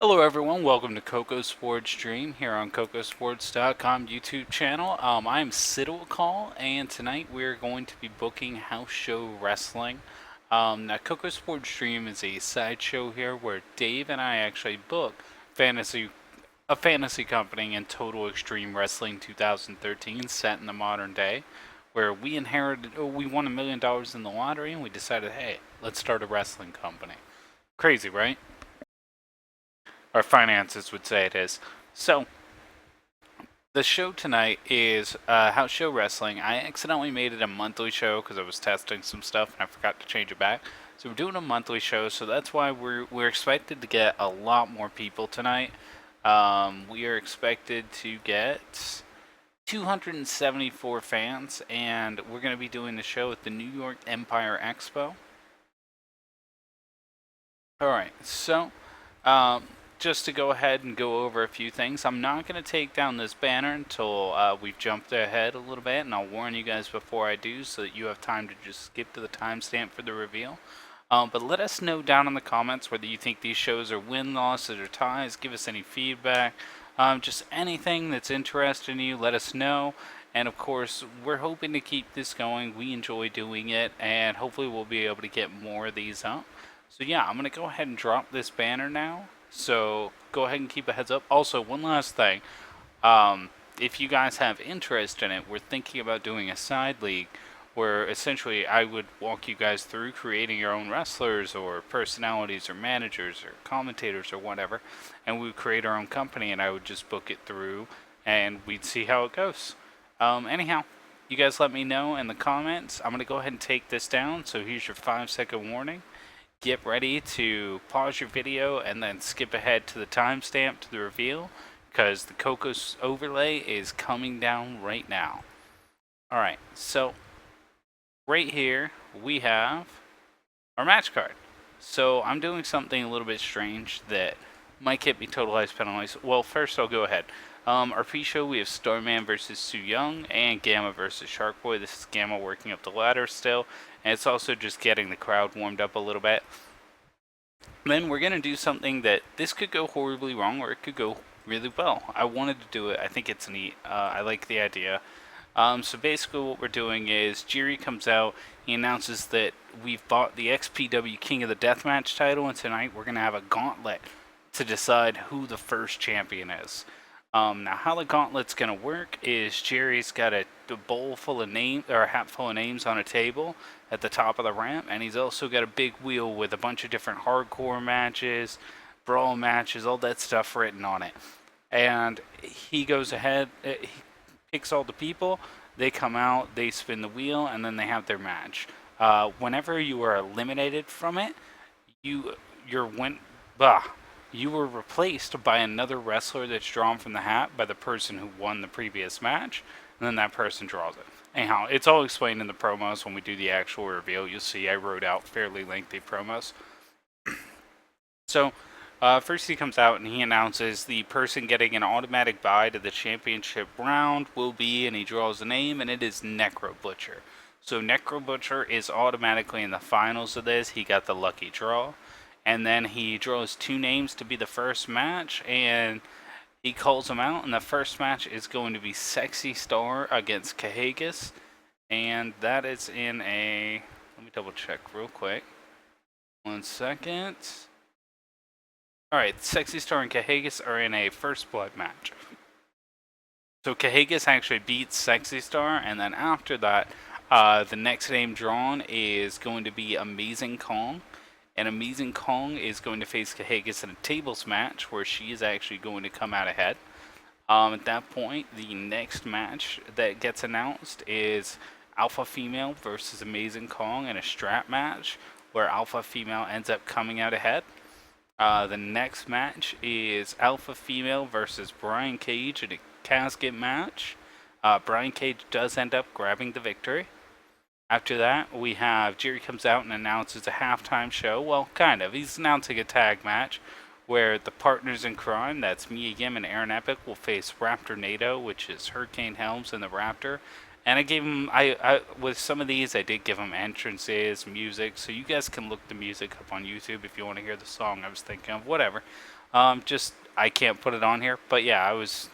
Hello everyone, welcome to Kocosports Dream here on Kocosports.com YouTube channel. I'm Siduakal, and tonight we're going to be booking house show wrestling. Now Kocosports Dream is a sideshow here where Dave and I actually book a fantasy company in Total Extreme Wrestling 2013 set in the modern day, where we won $1 million in the lottery and we decided, hey, let's start a wrestling company. Crazy, right? Our finances would say it is. So, the show tonight is House Show Wrestling. I accidentally made it a monthly show because I was testing some stuff and I forgot to change it back. So we're doing a monthly show, so that's why we're expected to get a lot more people tonight. We are expected to get 274 fans, and we're going to be doing the show at the New York Empire Expo. Alright, so just to go ahead and go over a few things, I'm not going to take down this banner until we've jumped ahead a little bit, and I'll warn you guys before I do so that you have time to just skip to the timestamp for the reveal. But let us know down in the comments whether you think these shows are win, losses, or ties. Give us any feedback. Just anything that's interesting you, let us know. And of course, we're hoping to keep this going. We enjoy doing it, and hopefully we'll be able to get more of these up. So yeah, I'm going to go ahead and drop this banner now. So go ahead and keep a heads up. Also, one last thing. If you guys have interest in it, we're thinking about doing a side league where essentially I would walk you guys through creating your own wrestlers or personalities or managers or commentators or whatever, and we would create our own company and I would just book it through and we'd see how it goes. Anyhow, you guys let me know in the comments. I'm going to go ahead and take this down, so here's your 5-second warning. Get ready to pause your video and then skip ahead to the timestamp to the reveal, because the Cocos overlay is coming down right now. Alright, so right here we have our match card. So I'm doing something a little bit strange that might get me totalized penalized. Well, first I'll go ahead. Our pre-show, we have Starman versus Su Young and Gamma versus Sharkboy. This is Gamma working up the ladder still, and it's also just getting the crowd warmed up a little bit. Then we're going to do something that this could go horribly wrong or it could go really well. I wanted to do it. I think it's neat. I like the idea. So basically what we're doing is Jiri comes out. He announces that we've bought the XPW King of the Deathmatch title, and tonight we're going to have a gauntlet to decide who the first champion is. Now, how the gauntlet's going to work is Jerry's got a bowl full of names, or a hat full of names on a table at the top of the ramp, and he's also got a big wheel with a bunch of different hardcore matches, brawl matches, all that stuff written on it. And he goes ahead, he picks all the people, they come out, they spin the wheel, and then they have their match. Whenever you are eliminated from it, you were replaced by another wrestler that's drawn from the hat by the person who won the previous match, and then that person draws it. Anyhow, it's all explained in the promos. When we do the actual reveal, you'll see I wrote out fairly lengthy promos. So, first he comes out and he announces the person getting an automatic bye to the championship round will be, and he draws a name, and it is Necro Butcher. So Necro Butcher is automatically in the finals of this. He got the lucky draw. And then he draws two names to be the first match, and he calls them out, and the first match is going to be Sexy Star against Cahagas, and that is in a, let me double check real quick, 1 second. Alright, Sexy Star and Cahagas are in a first blood match. So Cahagas actually beats Sexy Star, and then after that, the next name drawn is going to be Amazing Kong. And Amazing Kong is going to face Cahagas in a tables match where she is actually going to come out ahead. At that point, the next match that gets announced is Alpha Female versus Amazing Kong in a strap match where Alpha Female ends up coming out ahead. The next match is Alpha Female versus Brian Cage in a casket match. Brian Cage does end up grabbing the victory. After that, we have Jerry comes out and announces a halftime show. Well, kind of. He's announcing a tag match where the partners in crime, that's Mia Yim and Aaron Epic, will face Raptor NATO, which is Hurricane Helms and the Raptor. And I gave him, with some of these, I did give him entrances, music, so you guys can look the music up on YouTube if you want to hear the song I was thinking of, whatever. Just I can't put it on here, but yeah, I was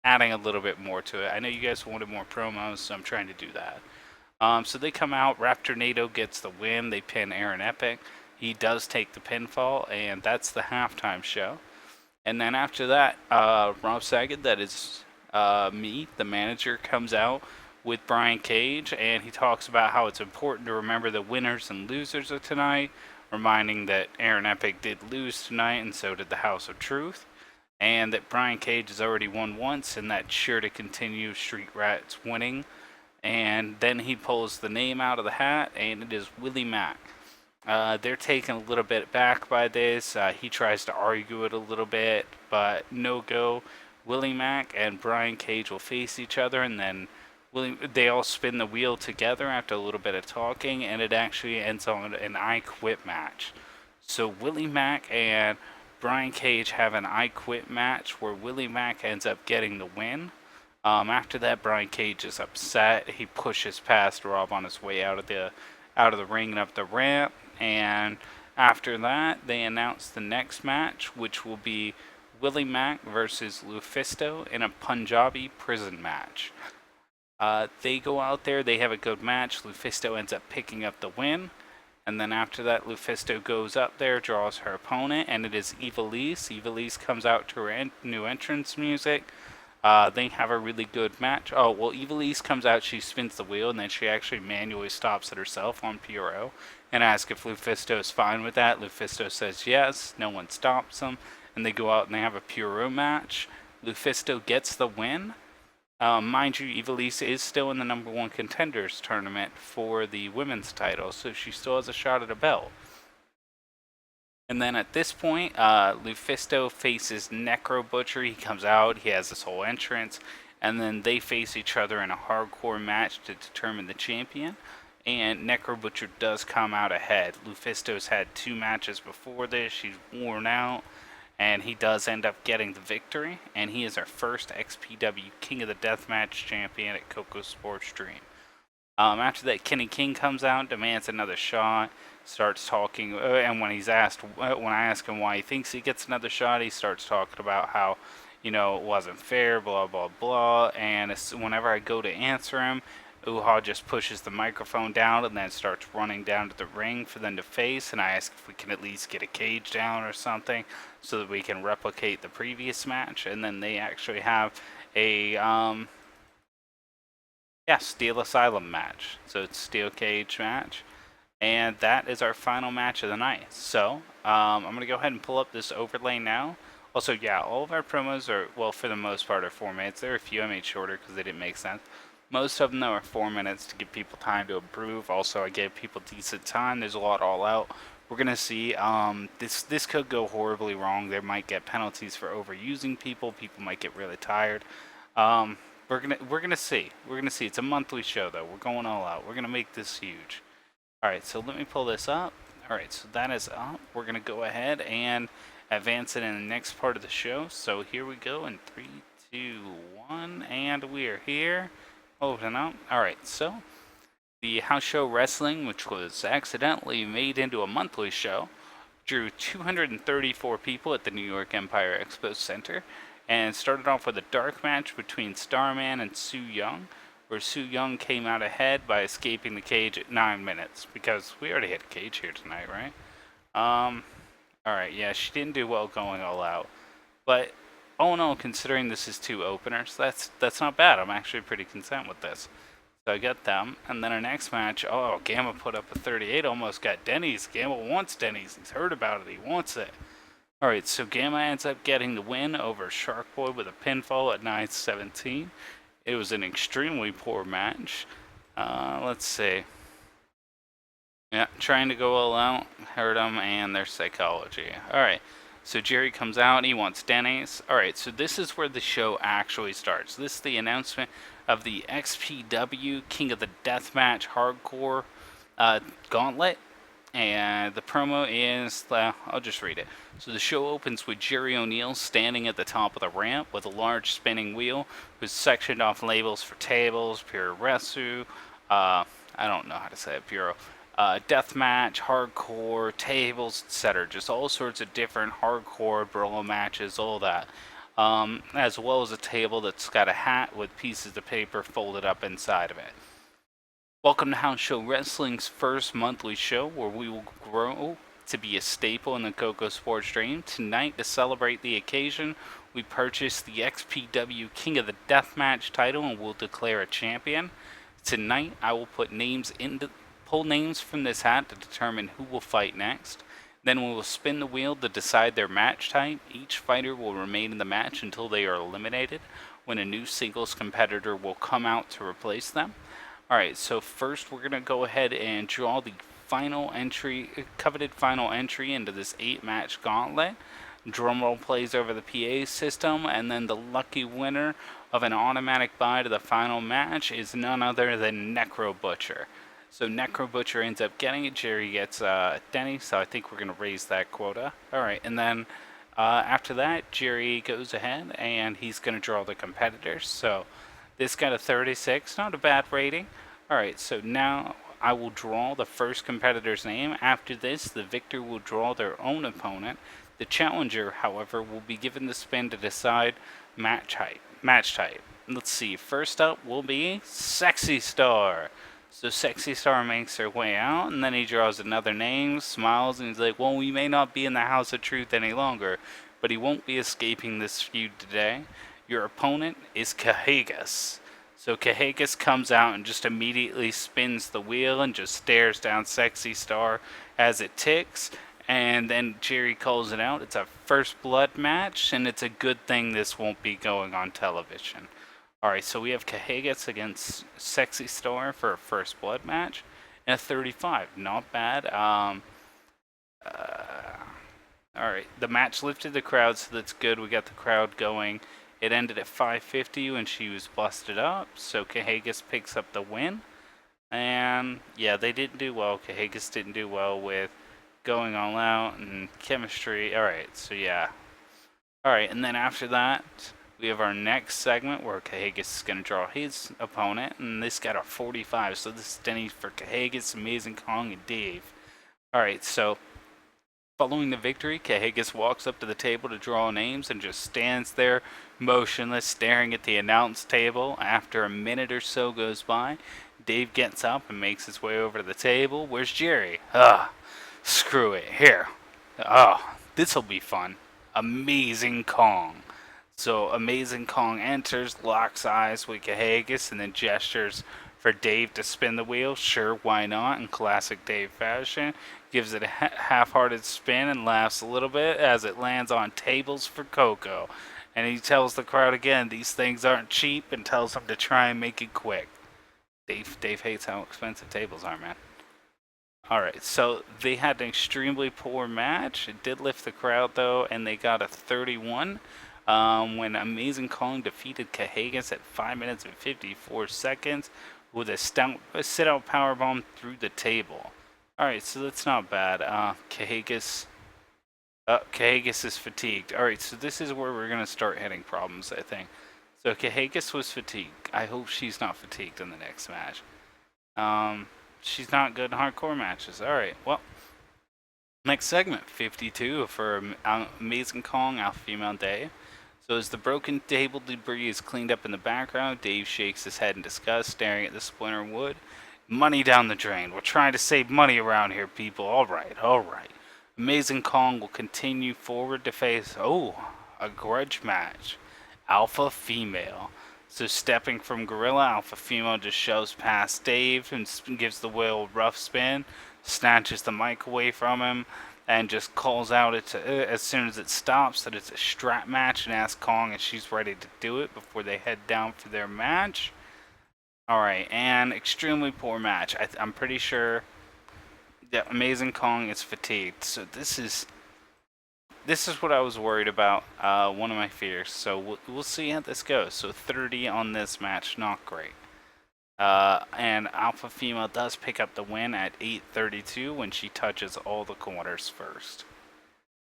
adding a little bit more to it. I know you guys wanted more promos, so I'm trying to do that. So they come out. Raptornado gets the win. They pin Aaron Epic. He does take the pinfall, and that's the halftime show. And then after that, Rob Sackett, that is me, the manager, comes out with Brian Cage, and he talks about how it's important to remember the winners and losers of tonight, reminding that Aaron Epic did lose tonight, and so did the House of Truth, and that Brian Cage has already won once, and that's sure to continue Street Rats winning. And then he pulls the name out of the hat, and it is Willie Mack. They're taken a little bit back by this. He tries to argue it a little bit, but no go. Willie Mack and Brian Cage will face each other, and then they all spin the wheel together after a little bit of talking, and it actually ends on an I Quit match. So Willie Mack and Brian Cage have an I Quit match where Willie Mack ends up getting the win. After that, Brian Cage is upset. He pushes past Rob on his way out of the ring and up the ramp. And after that, they announce the next match, which will be Willie Mack versus Lufisto in a Punjabi prison match. They go out there. They have a good match. Lufisto ends up picking up the win. And then after that, Lufisto goes up there, draws her opponent, and it is Ivelisse. Ivelisse comes out to her new entrance music. They have a really good match. Oh, well, Ivelisse comes out, she spins the wheel, and then she actually manually stops it herself on PRO and asks if Lufisto is fine with that. Lufisto says yes, no one stops them, and they go out and they have a PRO match. Lufisto gets the win. Mind you, Ivelisse is still in the number one contenders tournament for the women's title, so she still has a shot at a belt. And then at this point, Lufisto faces Necro Butcher. He comes out, he has this whole entrance, and then they face each other in a hardcore match to determine the champion. And Necro Butcher does come out ahead. Lufisto's had 2 matches before this, she's worn out, and he does end up getting the victory. And he is our first XPW King of the Deathmatch champion at Kocosports Dream. After that, Kenny King comes out, demands another shot, starts talking, and when I ask him why he thinks he gets another shot, he starts talking about how, it wasn't fair, blah, blah, blah, and whenever I go to answer him, Uha just pushes the microphone down and then starts running down to the ring for them to face, and I ask if we can at least get a cage down or something so that we can replicate the previous match, and then they actually have a, Steel Asylum match. So it's Steel Cage match. And that is our final match of the night. So, I'm going to go ahead and pull up this overlay now. Also, yeah, all of our promos are, well, for the most part, are 4 minutes. There are a few I made shorter because they didn't make sense. Most of them, though, are 4 minutes to give people time to improve. Also, I gave people decent time. There's a lot all out. We're going to see. This could go horribly wrong. There might get penalties for overusing people. People might get really tired. We're gonna see. We're gonna see. It's a monthly show, though. We're going all out. We're gonna make this huge. All right, so let me pull this up. All right, so that is up. We're gonna go ahead and advance it in the next part of the show. So here we go in 3, 2, 1, and we are here. Open up. All right, so the house show wrestling, which was accidentally made into a monthly show, drew 234 people at the New York Empire Expo Center. And started off with a dark match between Starman and Su Yung, where Su Yung came out ahead by escaping the cage at 9 minutes, because we already had a cage here tonight, right? Alright, yeah, she didn't do well going all out. But, all in all, considering this is 2 openers, that's not bad. I'm actually pretty content with this. So I got them, and then our next match, Gamma put up a 38, almost got Denny's. Gamma wants Denny's. He's heard about it. He wants it. Alright, so Gamma ends up getting the win over Shark Boy with a pinfall at 9:17. It was an extremely poor match. Let's see. Yeah, trying to go all out, hurt them, and their psychology. Alright, so Jerry comes out, he wants Denny's. Alright, so this is where the show actually starts. This is the announcement of the XPW King of the Deathmatch Hardcore Gauntlet. And the promo is, I'll just read it. So the show opens with Jerry O'Neill standing at the top of the ramp with a large spinning wheel with sectioned off labels for tables, Pure Resu, I don't know how to say it, Puro, deathmatch, hardcore, tables, etc. Just all sorts of different hardcore brawl matches, all that. As well as a table that's got a hat with pieces of paper folded up inside of it. Welcome to House Show Wrestling's first monthly show where we will grow to be a staple in the Kocosports Dream. Tonight, to celebrate the occasion, we purchased the XPW King of the Deathmatch title and will declare a champion. Tonight, I will pull names from this hat to determine who will fight next. Then we will spin the wheel to decide their match type. Each fighter will remain in the match until they are eliminated, when a new singles competitor will come out to replace them. Alright, so first we're going to go ahead and draw the coveted final entry into this 8-match gauntlet. Drumroll plays over the PA system, and then the lucky winner of an automatic bye to the final match is none other than Necro Butcher. So Necro Butcher ends up getting it. Jerry gets Denny, so I think we're going to raise that quota. Alright, and then after that, Jerry goes ahead and he's going to draw the competitors. So this got a 36, not a bad rating. Alright, so now I will draw the first competitor's name. After this, the victor will draw their own opponent. The challenger, however, will be given the spin to decide match type. Let's see, first up will be Sexy Star. So Sexy Star makes her way out, and then he draws another name, smiles, and he's like, well, we may not be in the House of Truth any longer, but he won't be escaping this feud today. Your opponent is Cahegas. So Cahegas comes out and just immediately spins the wheel and just stares down Sexy Star as it ticks. And then Jerry calls it out. It's a first blood match, and it's a good thing this won't be going on television. Alright, so we have Cahegas against Sexy Star for a first blood match. And a 35. Not bad. Alright, the match lifted the crowd, so that's good. We got the crowd going. It ended at 550 when she was busted up, so Cahegas picks up the win. And yeah, they didn't do well. Cahegas didn't do well with going all out and chemistry. Alright, so yeah. Alright, and then after that, we have our next segment where Cahegas is going to draw his opponent, and this got a 45, so this is Denny for Cahegas, Amazing Kong, and Dave. Alright, so following the victory, Cahegas walks up to the table to draw names and just stands there motionless, staring at the announce table. After a minute or so goes by, Dave gets up and makes his way over to the table. Where's Jerry? Screw it. Here. This'll be fun. Amazing Kong. So Amazing Kong enters, locks eyes with Cahegas, and then gestures for Dave to spin the wheel. Sure, why not? In classic Dave fashion. Gives it a half-hearted spin and laughs a little bit as it lands on tables for Coco. And he tells the crowd again, these things aren't cheap, and tells them to try and make it quick. Dave hates how expensive tables are, man. Alright, so they had an extremely poor match. It did lift the crowd, though, and they got a 31. When Amazing Kong defeated Cahegas at 5 minutes and 54 seconds with a sit-out powerbomb through the table. Alright, so that's not bad. Cahegas is fatigued. Alright, so this is where we're going to start hitting problems, I think. So Cahegas was fatigued. I hope she's not fatigued in the next match. She's not good in hardcore matches. Alright, well. Next segment, 52 for Amazing Kong, Alpha Female Dave. So as the broken table debris is cleaned up in the background, Dave shakes his head in disgust, staring at the splinter wood. Money down the drain. We're trying to save money around here, people. Alright. Amazing Kong will continue forward to face, a grudge match. Alpha Female. So stepping from Gorilla, Alpha Female just shoves past Dave and gives the wheel a rough spin, snatches the mic away from him, and just calls out as soon as it stops that it's a strap match and asks Kong if she's ready to do it before they head down for their match. Alright, and extremely poor match. I'm pretty sure that Amazing Kong is fatigued. So this is what I was worried about, one of my fears. So we'll see how this goes. So 30 on this match, not great. And Alpha Female does pick up the win at 8:32 when she touches all the corners first.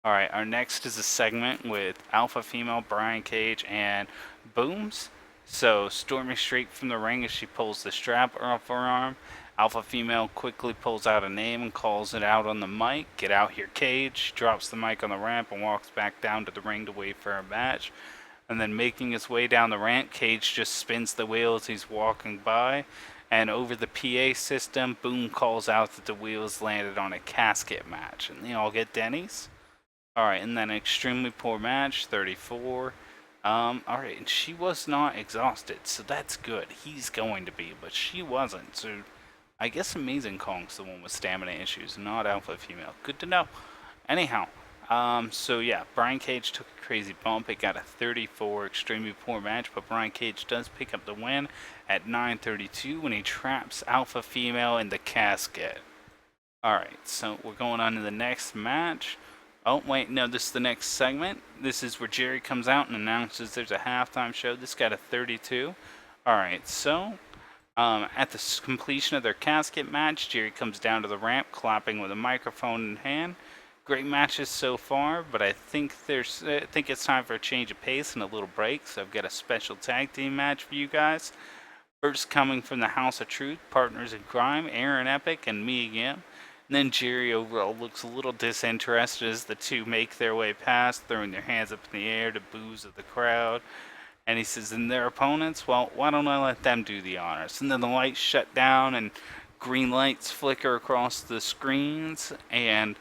Alright, our next is a segment with Alpha Female, Brian Cage, and Booms. So storming straight from the ring as she pulls the strap off her arm. Alpha female quickly pulls out a name and calls it out on the mic. Get out here, Cage. Drops the mic on the ramp and walks back down to the ring to wait for a match. And then making his way down the ramp, Cage just spins the wheel as he's walking by. And over the PA system, Boom calls out that the wheels landed on a casket match. And they all get Denny's. Alright, and then extremely poor match, 34. Alright, and she was not exhausted, so that's good. He's going to be, but she wasn't. So I guess Amazing Kong's the one with stamina issues, not Alpha Female. Good to know. Anyhow, so yeah, Brian Cage took a crazy bump. It got a 34, extremely poor match, but Brian Cage does pick up the win at 9:32 when he traps Alpha Female in the casket. Alright, so we're going on to the next match. Oh, wait, no, this is the next segment. This is where Jerry comes out and announces there's a halftime show. This got a 32. Alright, so at the completion of their casket match, Jerry comes down to the ramp, clapping with a microphone in hand. Great matches so far, but I think it's time for a change of pace and a little break, so I've got a special tag team match for you guys. First coming from the House of Truth, partners in crime, Aaron Epic and me again. And then Jerry overall looks a little disinterested as the two make their way past, throwing their hands up in the air to boos of the crowd. And he says, and their opponents, well, why don't I let them do the honors? And then the lights shut down and green lights flicker across the screens, and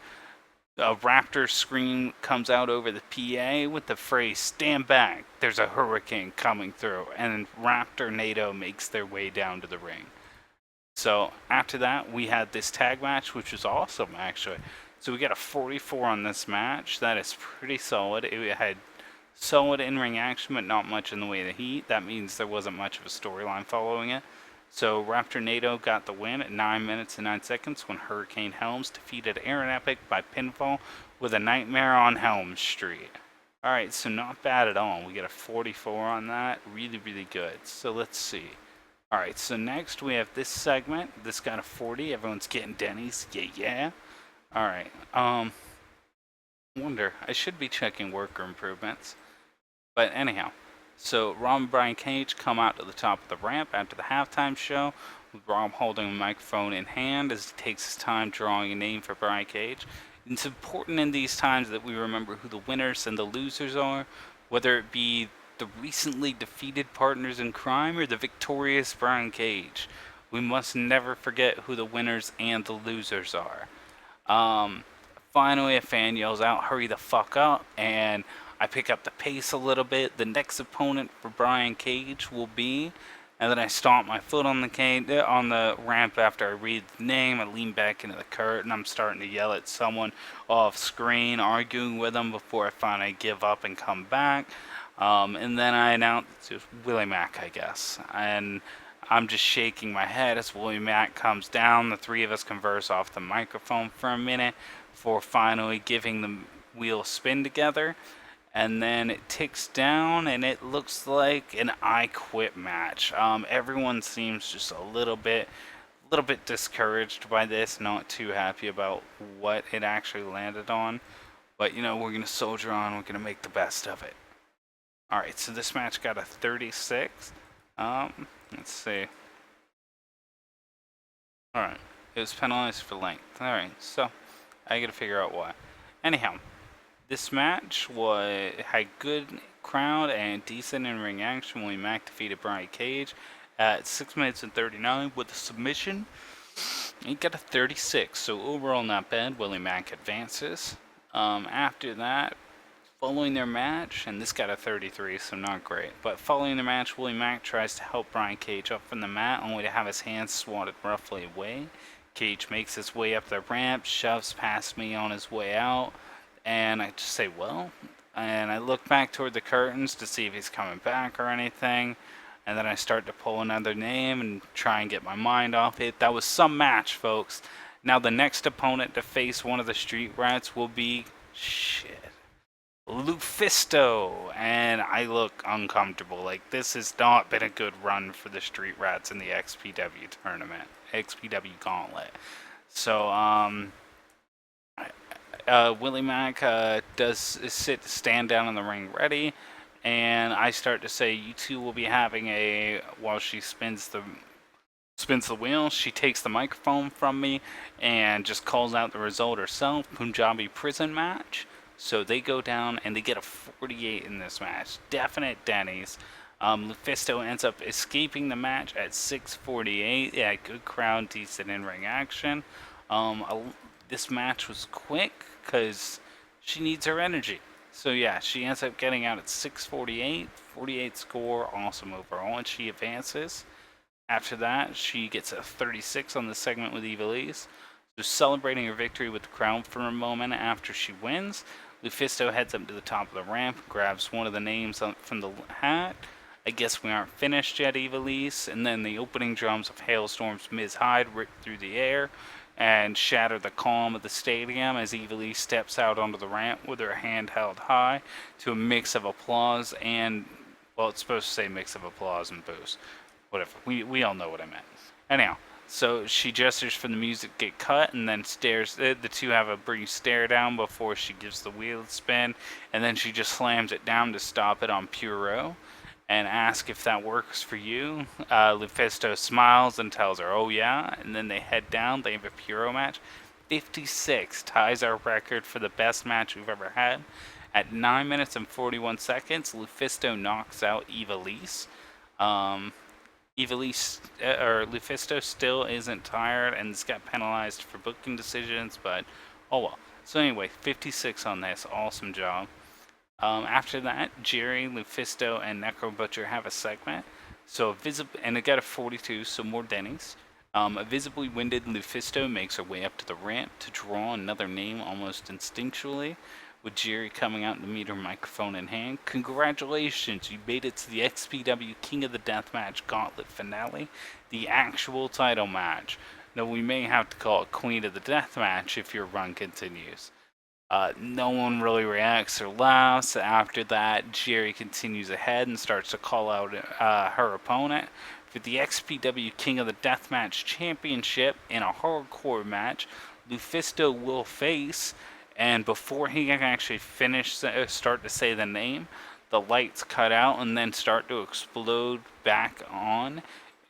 a Raptor scream comes out over the PA with the phrase, stand back, there's a hurricane coming through. And Raptor NATO makes their way down to the ring. So after that, we had this tag match, which was awesome, actually. So we got a 44 on this match. That is pretty solid. It had solid in-ring action, but not much in the way of heat. That means there wasn't much of a storyline following it. So Raptor NATO got the win at 9 minutes and 9 seconds when Hurricane Helms defeated Aaron Epic by pinfall with a Nightmare on Helm Street. Alright, so not bad at all. We get a 44 on that. Really, really good. So let's see. Alright, so next we have this segment. This got a 40. Everyone's getting Denny's. Yeah. Alright, wonder. I should be checking worker improvements. But anyhow, so Rob and Brian Cage come out to the top of the ramp after the halftime show, with Rob holding a microphone in hand as he takes his time drawing a name for Brian Cage. It's important in these times that we remember who the winners and the losers are, whether it be the recently defeated partners in crime or the victorious Brian Cage. We must never forget who the winners and the losers are. Finally, a fan yells out, hurry the fuck up, and I pick up the pace a little bit. The next opponent for Brian Cage will be, and then I stomp my foot on the ramp after I read the name. I lean back into the curtain. I'm starting to yell at someone off screen, arguing with them before I finally give up and come back. And then I announce it's Willie Mack, I guess. And I'm just shaking my head as Willie Mack comes down. The three of us converse off the microphone for a minute before finally giving the wheel a spin together. And then it ticks down and it looks like an I Quit match. Everyone seems just a little bit discouraged by this, not too happy about what it actually landed on. But you know, we're going to soldier on, we're going to make the best of it. Alright, so this match got a 36. Let's see. Alright, it was penalized for length. Alright, so I gotta figure out why. Anyhow, this match had good crowd and decent in-ring action. Willie Mack defeated Brian Cage at 6 minutes and 39 with a submission. He got a 36, so overall not bad. Willie Mack advances. After that, following their match, and this got a 33, so not great, but following the match, Willie Mack tries to help Brian Cage up from the mat, only to have his hands swatted roughly away. Cage makes his way up the ramp, shoves past me on his way out, and I just say, well, and I look back toward the curtains to see if he's coming back or anything, and then I start to pull another name and try and get my mind off it. That was some match, folks. Now the next opponent to face one of the Street Rats will be, Lufisto, and I look uncomfortable. Like, this has not been a good run for the Street Rats in the XPW tournament, XPW Gauntlet. So, Willie Mack does stand down in the ring ready, and I start to say, you two will be having while she spins the spins the wheel. She takes the microphone from me and just calls out the result herself. Punjabi prison match. So they go down and they get a 48 in this match. Definite Denny's. Lufisto ends up escaping the match at 6:48. Yeah, good crowd, decent in-ring action. This match was quick because she needs her energy. So yeah, she ends up getting out at 6:48. 48 score, awesome overall, and she advances. After that, she gets a 36 on the segment with Evilise. So celebrating her victory with the crowd for a moment after she wins, Lufisto heads up to the top of the ramp, grabs one of the names from the hat. I guess we aren't finished yet, Evilise. And then the opening drums of Hailstorm's Ms. Hyde rip through the air and shatter the calm of the stadium as Evilise steps out onto the ramp with her hand held high to a mix of applause and, well, it's supposed to say mix of applause and boos. Whatever. We all know what I meant. Anyhow, so she gestures for the music to get cut and then stares. The two have a brief stare down before she gives the wheel a spin, and then she just slams it down to stop it on Puro and asks if that works for you. Lufisto smiles and tells her, oh yeah, and then they head down. They have a Puro match. 56 ties our record for the best match we've ever had. At 9 minutes and 41 seconds, Lufisto knocks out Evilise. Lufisto still isn't tired and has got penalized for booking decisions, but oh well. So anyway, 56 on this, awesome job. After that, Jerry, Lufisto, and Necro Butcher have a segment. So and it got a 42, so more Denny's. A visibly winded Lufisto makes her way up to the ramp to draw another name almost instinctually, with Jerry coming out to meet her microphone in hand. Congratulations, you made it to the XPW King of the Deathmatch Gauntlet Finale, the actual title match. Though we may have to call it Queen of the Deathmatch if your run continues. No one really reacts or laughs. After that, Jerry continues ahead and starts to call out her opponent for the XPW King of the Deathmatch Championship in a hardcore match. Lufisto will face, and before he can actually start to say the name, the lights cut out and then start to explode back on,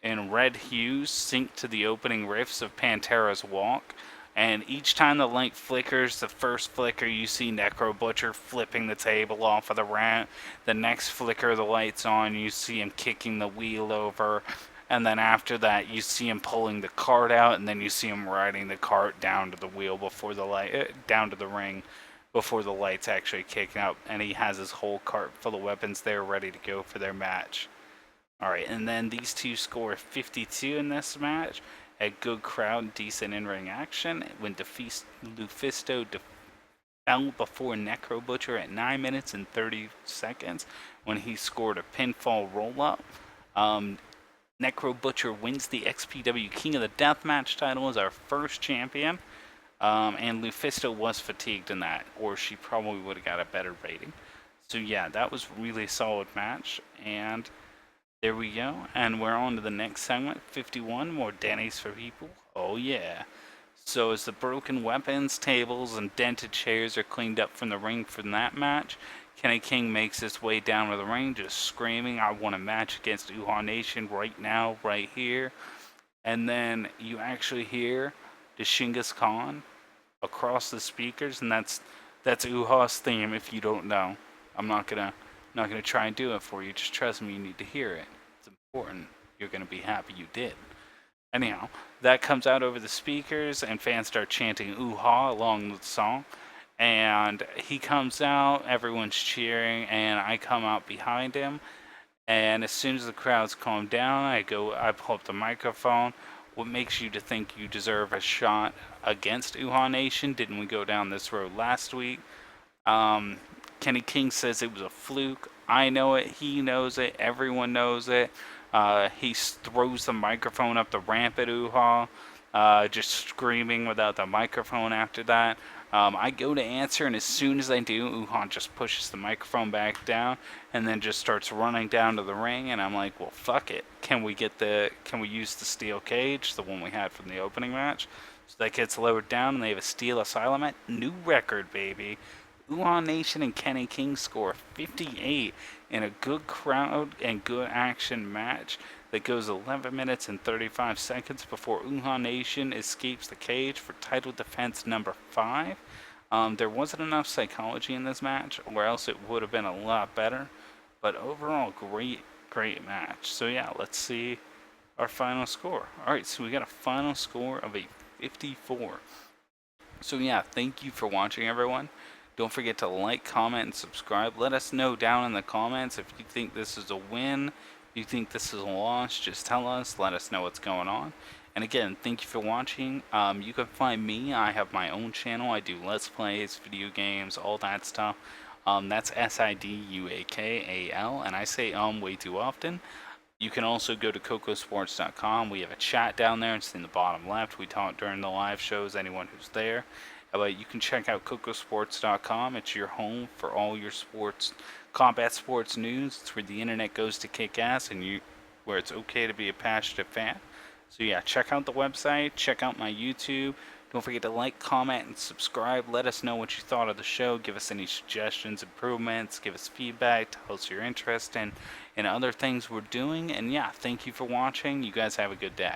and red hues sync to the opening riffs of Pantera's Walk. And each time the light flickers, the first flicker you see Necro Butcher flipping the table off of the ramp. The next flicker the light's on, you see him kicking the wheel over. And then after that, you see him pulling the cart out, and then you see him riding the cart down to the wheel before the down to the ring before the lights actually kick out. And he has his whole cart full of weapons there ready to go for their match. Alright, and then these two score 52 in this match. A good crowd, decent in-ring action. When Lufisto fell before Necro Butcher at 9 minutes and 30 seconds when he scored a pinfall roll-up. Necro Butcher wins the XPW King of the Deathmatch title as our first champion. And Lufisto was fatigued in that, or she probably would have got a better rating. So yeah, that was a really solid match. And there we go, and we're on to the next segment, 51, more Denny's for people. Oh yeah. So as the broken weapons, tables, and dented chairs are cleaned up from the ring from that match, Kenny King makes his way down to the ring just screaming, I want a match against Uha Nation right now, right here. And then you actually hear the Shingas Khan across the speakers, and that's Uha's theme if you don't know. I'm not gonna try and do it for you. Just trust me, you need to hear it. It's important. You're gonna be happy you did. Anyhow, that comes out over the speakers, and fans start chanting "Uha" along with the song. And he comes out, everyone's cheering, and I come out behind him. And as soon as the crowd's calmed down, I pull up the microphone. What makes you to think you deserve a shot against Uha Nation? Didn't we go down this road last week? Kenny King says it was a fluke. I know it. He knows it. Everyone knows it. He throws the microphone up the ramp at Uha, just screaming without the microphone after that. I go to answer, and as soon as I do, Uha just pushes the microphone back down and then just starts running down to the ring, and I'm like, well, fuck it. Can we use the steel cage, the one we had from the opening match? So that gets lowered down, and they have a steel asylum at new record, baby. Uha Nation and Kenny King score 58 in a good crowd and good action match. that goes 11 minutes and 35 seconds before Uha Nation escapes the cage for title defense number 5. There wasn't enough psychology in this match, or else it would have been a lot better. But overall, great match. So yeah, let's see our final score. Alright, so we got a final score of a 54. So yeah, thank you for watching, everyone. Don't forget to like, comment, and subscribe. Let us know down in the comments if you think this is a win, if you think this is a loss. Just tell us. Let us know what's going on. And again, thank you for watching. You can find me. I have my own channel. I do Let's Plays, video games, all that stuff. That's Siduakal, and I say way too often. You can also go to Kocosports.com. We have a chat down there. It's in the bottom left. We talk during the live shows, anyone who's there. You can check out Kocosports.com. It's your home for all your sports, combat sports news. It's where the internet goes to kick ass and where it's okay to be a passionate fan. So yeah, check out the website. Check out my YouTube. Don't forget to like, comment, and subscribe. Let us know what you thought of the show. Give us any suggestions, improvements. Give us feedback. Tell us your interest in other things we're doing. And yeah, thank you for watching. You guys have a good day.